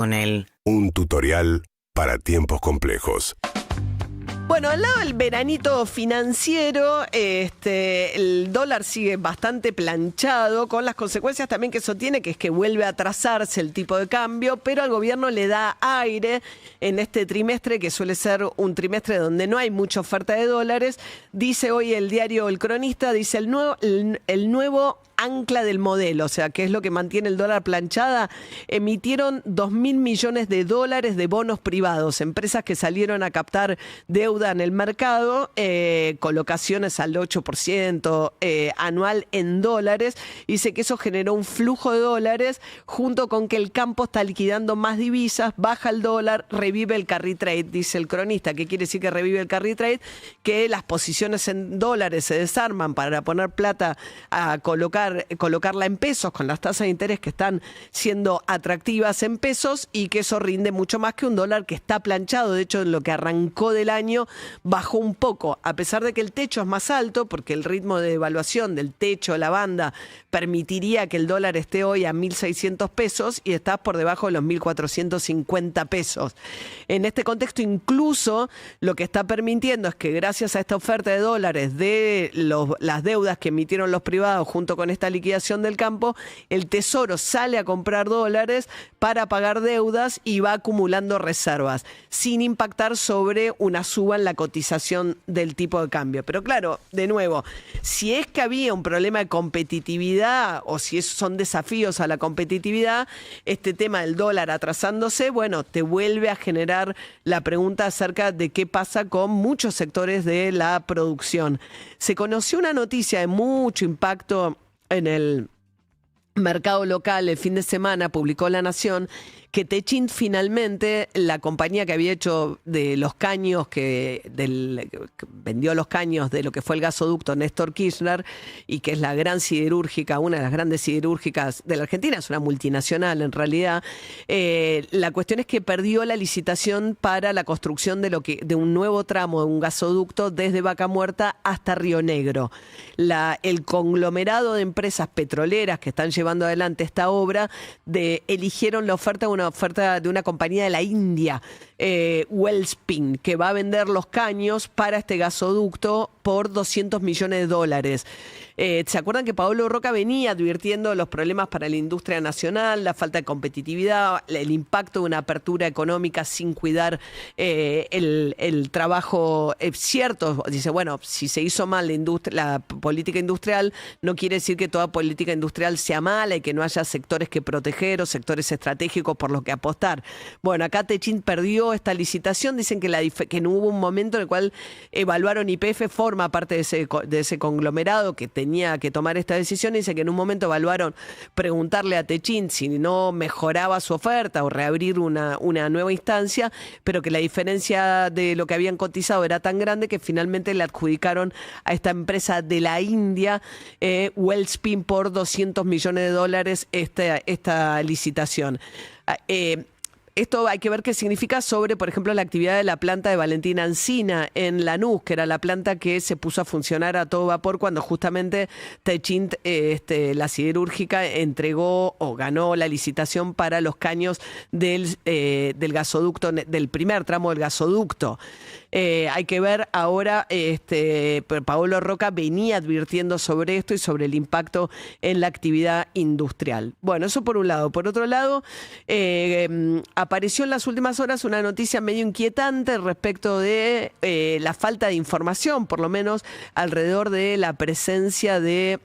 con él. Un tutorial para tiempos complejos. Bueno, al lado del veranito financiero, el dólar sigue bastante planchado, con las consecuencias también que eso tiene, que es que vuelve a atrasarse el tipo de cambio, pero al gobierno le da aire en este trimestre, que suele ser un trimestre donde no hay mucha oferta de dólares. Dice hoy el diario El Cronista, dice el nuevo ancla del modelo, o sea, que es lo que mantiene el dólar planchada. Emitieron 2.000 millones de dólares de bonos privados, empresas que salieron a captar deuda en el mercado, colocaciones al 8% anual en dólares. Dice que eso generó un flujo de dólares, junto con que el campo está liquidando más divisas, baja el dólar, revive el carry trade, dice el cronista. ¿Qué quiere decir que revive el carry trade? Que las posiciones en dólares se desarman para poner plata a colocarla en pesos, con las tasas de interés que están siendo atractivas en pesos, y que eso rinde mucho más que un dólar que está planchado. De hecho, en lo que arrancó del año bajó un poco, a pesar de que el techo es más alto, porque el ritmo de devaluación del techo de la banda permitiría que el dólar esté hoy a 1.600 pesos y está por debajo de los 1.450 pesos. En este contexto, incluso lo que está permitiendo es que, gracias a esta oferta de dólares de las deudas que emitieron los privados junto con esta liquidación del campo, el Tesoro sale a comprar dólares para pagar deudas y va acumulando reservas, sin impactar sobre una suba en la cotización del tipo de cambio. Pero claro, de nuevo, si es que había un problema de competitividad o si son desafíos a la competitividad, este tema del dólar atrasándose, bueno, te vuelve a generar la pregunta acerca de qué pasa con muchos sectores de la producción. Se conoció una noticia de mucho impacto en el mercado local el fin de semana, publicó La Nación, que Techint finalmente, la compañía que había hecho de los caños, que vendió los caños de lo que fue el gasoducto Néstor Kirchner, y que es la gran siderúrgica, una de las grandes siderúrgicas de la Argentina, es una multinacional en realidad. La cuestión es que perdió la licitación para la construcción de un nuevo tramo de un gasoducto desde Vaca Muerta hasta Río Negro. El conglomerado de empresas petroleras que están llevando adelante esta obra eligieron una oferta de una compañía de la India, Wellspin, que va a vender los caños para este gasoducto por $200 millones. ¿Se acuerdan que Paolo Roca venía advirtiendo los problemas para la industria nacional, la falta de competitividad, el impacto de una apertura económica sin cuidar el trabajo cierto? Dice, bueno, si se hizo mal la política industrial, no quiere decir que toda política industrial sea mala y que no haya sectores que proteger o sectores estratégicos por los que apostar. Bueno, acá Techint perdió esta licitación. Dicen que no hubo un momento en el cual evaluaron, YPF forma parte de ese conglomerado que tenía que tomar esta decisión, y dice que en un momento evaluaron preguntarle a Techint si no mejoraba su oferta o reabrir una nueva instancia, pero que la diferencia de lo que habían cotizado era tan grande que finalmente le adjudicaron a esta empresa de la India, Wellspin, por $200 millones esta licitación. Esto hay que ver qué significa sobre, por ejemplo, la actividad de la planta de Valentina Alsina en Lanús, que era la planta que se puso a funcionar a todo vapor cuando justamente Techint, la siderúrgica, entregó o ganó la licitación para los caños del gasoducto, del primer tramo del gasoducto. Hay que ver ahora, Paolo Roca venía advirtiendo sobre esto y sobre el impacto en la actividad industrial. Bueno, eso por un lado. Por otro lado, apareció en las últimas horas una noticia medio inquietante respecto de la falta de información, por lo menos alrededor de la presencia de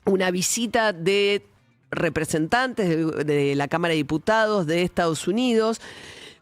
una visita de representantes de la Cámara de Diputados de Estados Unidos.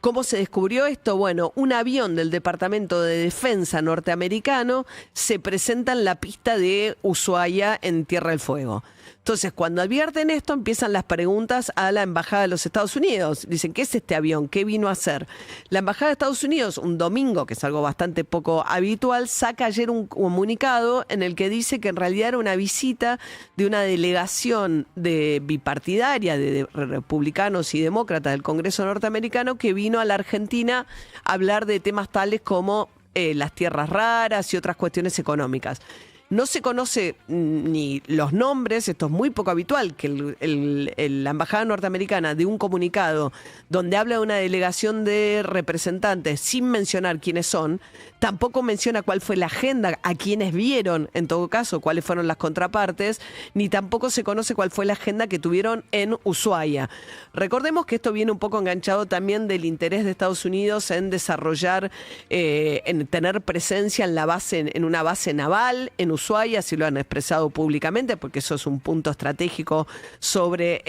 ¿Cómo se descubrió esto? Bueno, un avión del Departamento de Defensa norteamericano se presenta en la pista de Ushuaia, en Tierra del Fuego. Entonces, cuando advierten esto, empiezan las preguntas a la Embajada de los Estados Unidos. Dicen, ¿qué es este avión? ¿Qué vino a hacer? La Embajada de Estados Unidos, un domingo, que es algo bastante poco habitual, saca ayer un comunicado en el que dice que en realidad era una visita de una delegación bipartidaria de republicanos y demócratas del Congreso norteamericano que vino a la Argentina a hablar de temas tales como las tierras raras y otras cuestiones económicas. No se conoce ni los nombres, esto es muy poco habitual, que la embajada norteamericana dé un comunicado donde habla de una delegación de representantes sin mencionar quiénes son, tampoco menciona cuál fue la agenda, a quienes vieron, en todo caso, cuáles fueron las contrapartes, ni tampoco se conoce cuál fue la agenda que tuvieron en Ushuaia. Recordemos que esto viene un poco enganchado también del interés de Estados Unidos en desarrollar, en tener presencia en la base, en una base naval, en Ushuaia, así lo han expresado públicamente, porque eso es un punto estratégico sobre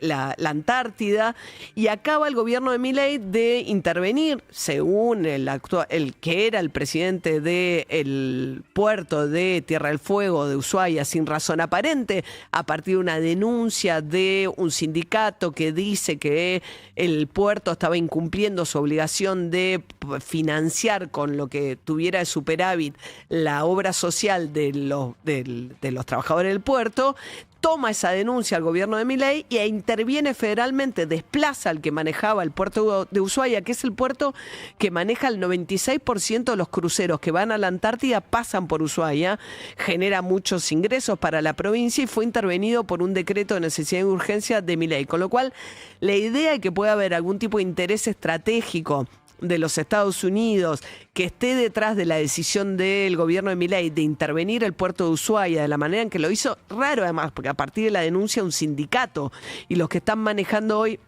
la Antártida. Y acaba el gobierno de Milei de intervenir, según el que era el presidente del puerto de Tierra del Fuego de Ushuaia, sin razón aparente, a partir de una denuncia de un sindicato que dice que el puerto estaba incumpliendo su obligación de financiar con lo que tuviera de superávit la obra social de los trabajadores del puerto. Toma esa denuncia al gobierno de Milei e interviene federalmente, desplaza al que manejaba el puerto de Ushuaia, que es el puerto que maneja el 96% de los cruceros que van a la Antártida, pasan por Ushuaia, genera muchos ingresos para la provincia y fue intervenido por un decreto de necesidad y urgencia de Milei. Con lo cual, la idea de que pueda haber algún tipo de interés estratégico de los Estados Unidos que esté detrás de la decisión del gobierno de Milei de intervenir el puerto de Ushuaia de la manera en que lo hizo, raro además, porque a partir de la denuncia de un sindicato y los que están manejando hoy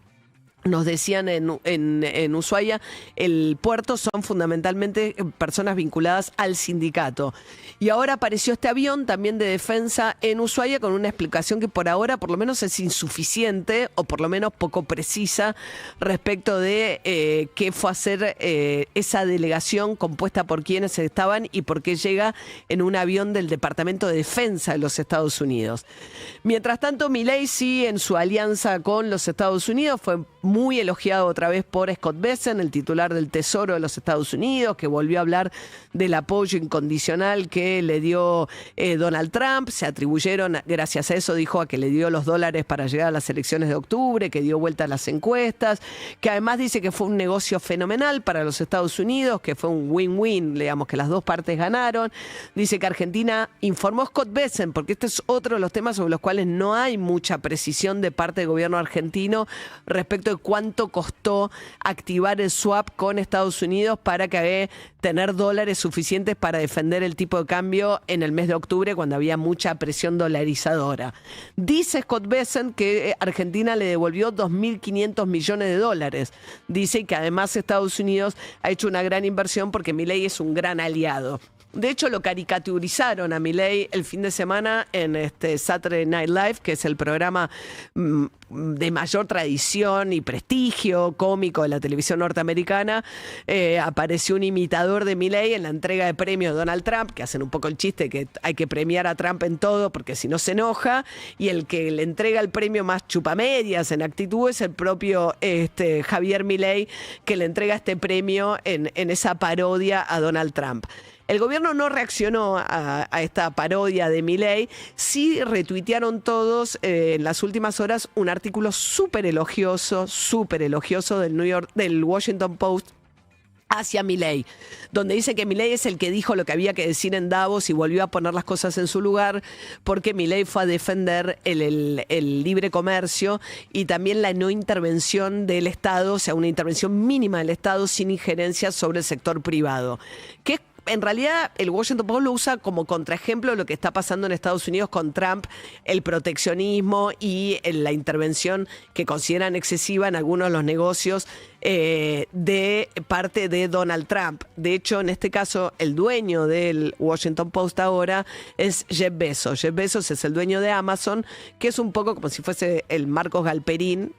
nos decían en Ushuaia, el puerto son fundamentalmente personas vinculadas al sindicato. Y ahora apareció este avión también de defensa en Ushuaia con una explicación que por ahora por lo menos es insuficiente o por lo menos poco precisa respecto de qué fue a hacer esa delegación compuesta por quienes estaban y por qué llega en un avión del Departamento de Defensa de los Estados Unidos. Mientras tanto, Milei sí, en su alianza con los Estados Unidos, fue muy elogiado otra vez por Scott Bessent, el titular del Tesoro de los Estados Unidos, que volvió a hablar del apoyo incondicional que le dio Donald Trump. Se atribuyeron, gracias a eso, dijo, a que le dio los dólares para llegar a las elecciones de octubre, que dio vuelta a las encuestas, que además dice que fue un negocio fenomenal para los Estados Unidos, que fue un win-win, digamos que las dos partes ganaron. Dice que Argentina, informó Scott Bessent, porque este es otro de los temas sobre los cuales no hay mucha precisión de parte del gobierno argentino respecto de cuánto costó activar el swap con Estados Unidos para que tener dólares suficientes para defender el tipo de cambio en el mes de octubre cuando había mucha presión dolarizadora. Dice Scott Bessent que Argentina le devolvió 2.500 millones de dólares. Dice que además Estados Unidos ha hecho una gran inversión porque Milei es un gran aliado. De hecho, lo caricaturizaron a Milei el fin de semana en Saturday Night Live, que es el programa de mayor tradición y prestigio cómico de la televisión norteamericana. Apareció un imitador de Milei en la entrega de premios de Donald Trump, que hacen un poco el chiste que hay que premiar a Trump en todo porque si no se enoja, y el que le entrega el premio más chupamedias en actitud es el propio Javier Milei, que le entrega este premio en esa parodia a Donald Trump. El gobierno no reaccionó a esta parodia de Milei, sí retuitearon todos en las últimas horas un artículo súper elogioso del Washington Post hacia Milei, donde dice que Milei es el que dijo lo que había que decir en Davos y volvió a poner las cosas en su lugar, porque Milei fue a defender el libre comercio y también la no intervención del Estado, o sea, una intervención mínima del Estado sin injerencia sobre el sector privado, que es en realidad el Washington Post lo usa como contraejemplo de lo que está pasando en Estados Unidos con Trump, el proteccionismo y la intervención que consideran excesiva en algunos de los negocios de parte de Donald Trump. De hecho, en este caso, el dueño del Washington Post ahora es Jeff Bezos. Jeff Bezos es el dueño de Amazon, que es un poco como si fuese el Marcos Galperín,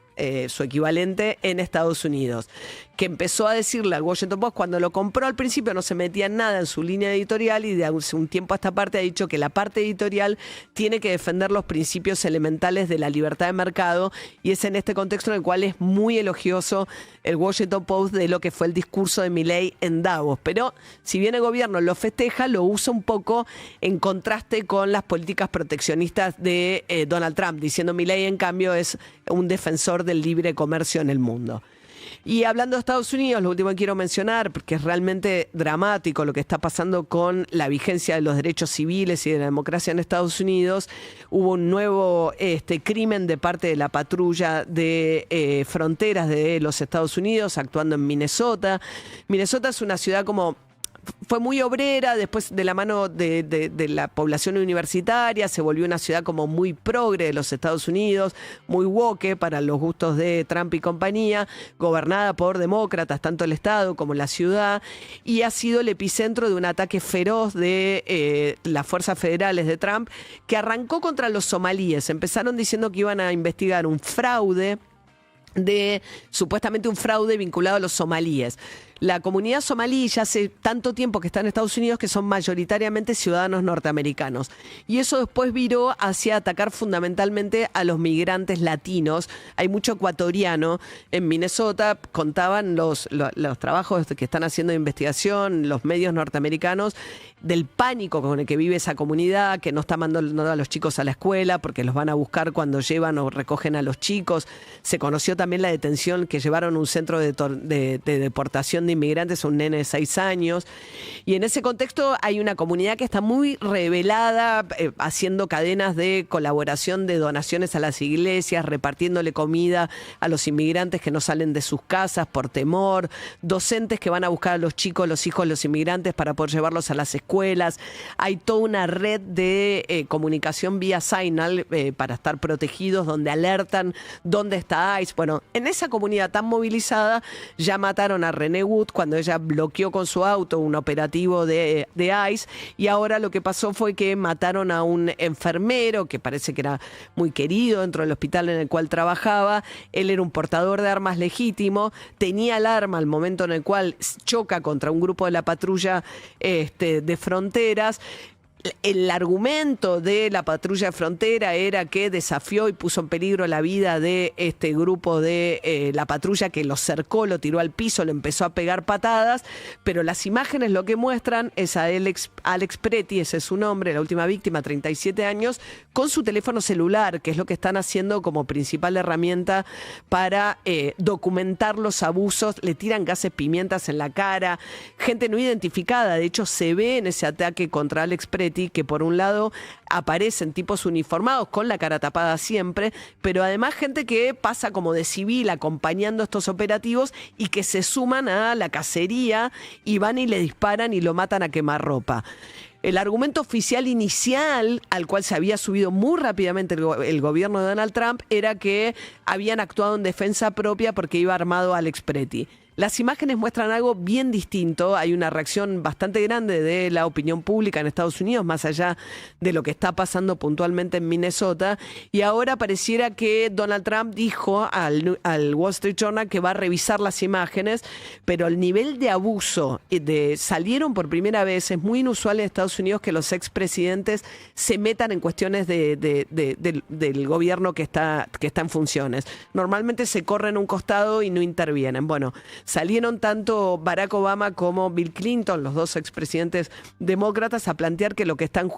su equivalente en Estados Unidos, que empezó a decirle al Washington Post, cuando lo compró al principio no se metía en nada en su línea editorial y de hace un tiempo a esta parte ha dicho que la parte editorial tiene que defender los principios elementales de la libertad de mercado, y es en este contexto en el cual es muy elogioso el Washington Post de lo que fue el discurso de Milei en Davos. Pero si bien el gobierno lo festeja, lo usa un poco en contraste con las políticas proteccionistas de Donald Trump, diciendo Milei en cambio es un defensor del libre comercio en el mundo. Y hablando de Estados Unidos, lo último que quiero mencionar, porque es realmente dramático lo que está pasando con la vigencia de los derechos civiles y de la democracia en Estados Unidos, hubo un nuevo crimen de parte de la patrulla de fronteras de los Estados Unidos, actuando en Minnesota. Minnesota es una ciudad como... Fue muy obrera, después de la mano de la población universitaria, se volvió una ciudad como muy progre de los Estados Unidos, muy woke para los gustos de Trump y compañía, gobernada por demócratas, tanto el estado como la ciudad, y ha sido el epicentro de un ataque feroz de las fuerzas federales de Trump, que arrancó contra los somalíes. Empezaron diciendo que iban a investigar un fraude, supuestamente un fraude vinculado a los somalíes. La comunidad somalí ya hace tanto tiempo que está en Estados Unidos que son mayoritariamente ciudadanos norteamericanos. Y eso después viró hacia atacar fundamentalmente a los migrantes latinos. Hay mucho ecuatoriano en Minnesota. Contaban los trabajos que están haciendo de investigación, los medios norteamericanos, del pánico con el que vive esa comunidad, que no está mandando a los chicos a la escuela porque los van a buscar cuando llevan o recogen a los chicos. Se conoció también la detención que llevaron a un centro de deportación de inmigrantes a un nene de 6 años. Y en ese contexto hay una comunidad que está muy rebelada, haciendo cadenas de colaboración, de donaciones a las iglesias, repartiéndole comida a los inmigrantes que no salen de sus casas por temor, docentes que van a buscar a los chicos, los hijos de los inmigrantes para poder llevarlos a las escuelas. Hay toda una red de comunicación vía Signal para estar protegidos, donde alertan dónde está ICE. Bueno, en esa comunidad tan movilizada ya mataron a René Wood cuando ella bloqueó con su auto un operativo de ICE, y ahora lo que pasó fue que mataron a un enfermero que parece que era muy querido dentro del hospital en el cual trabajaba. Él era un portador de armas legítimo, tenía el arma al momento en el cual choca contra un grupo de la patrulla de fronteras. El argumento de la patrulla de frontera era que desafió y puso en peligro la vida de este grupo de la patrulla, que lo cercó, lo tiró al piso, le empezó a pegar patadas, pero las imágenes lo que muestran es a Alex Pretty, ese es su nombre, la última víctima, 37 años, con su teléfono celular, que es lo que están haciendo como principal herramienta para documentar los abusos. Le tiran gases pimientas en la cara, gente no identificada. De hecho, se ve en ese ataque contra Alex Pretty que por un lado aparecen tipos uniformados con la cara tapada siempre, pero además gente que pasa como de civil acompañando estos operativos y que se suman a la cacería y van y le disparan y lo matan a quemarropa. El argumento oficial inicial, al cual se había subido muy rápidamente el gobierno de Donald Trump, era que habían actuado en defensa propia porque iba armado Alex Pretty. Las imágenes muestran algo bien distinto. Hay una reacción bastante grande de la opinión pública en Estados Unidos, más allá de lo que está pasando puntualmente en Minnesota. Y ahora pareciera que Donald Trump dijo al Wall Street Journal que va a revisar las imágenes, pero el nivel de abuso salieron por primera vez. Es muy inusual en Estados Unidos que los expresidentes se metan en cuestiones del gobierno que está en funciones. Normalmente se corren a un costado y no intervienen. Bueno, salieron tanto Barack Obama como Bill Clinton, los dos expresidentes demócratas, a plantear que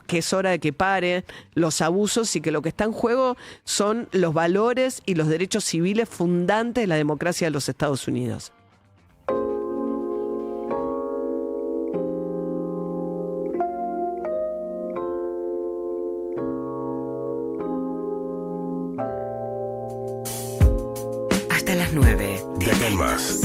que es hora de que pare los abusos y que lo que está en juego son los valores y los derechos civiles fundantes de la democracia de los Estados Unidos. Hasta las 9. Data Más.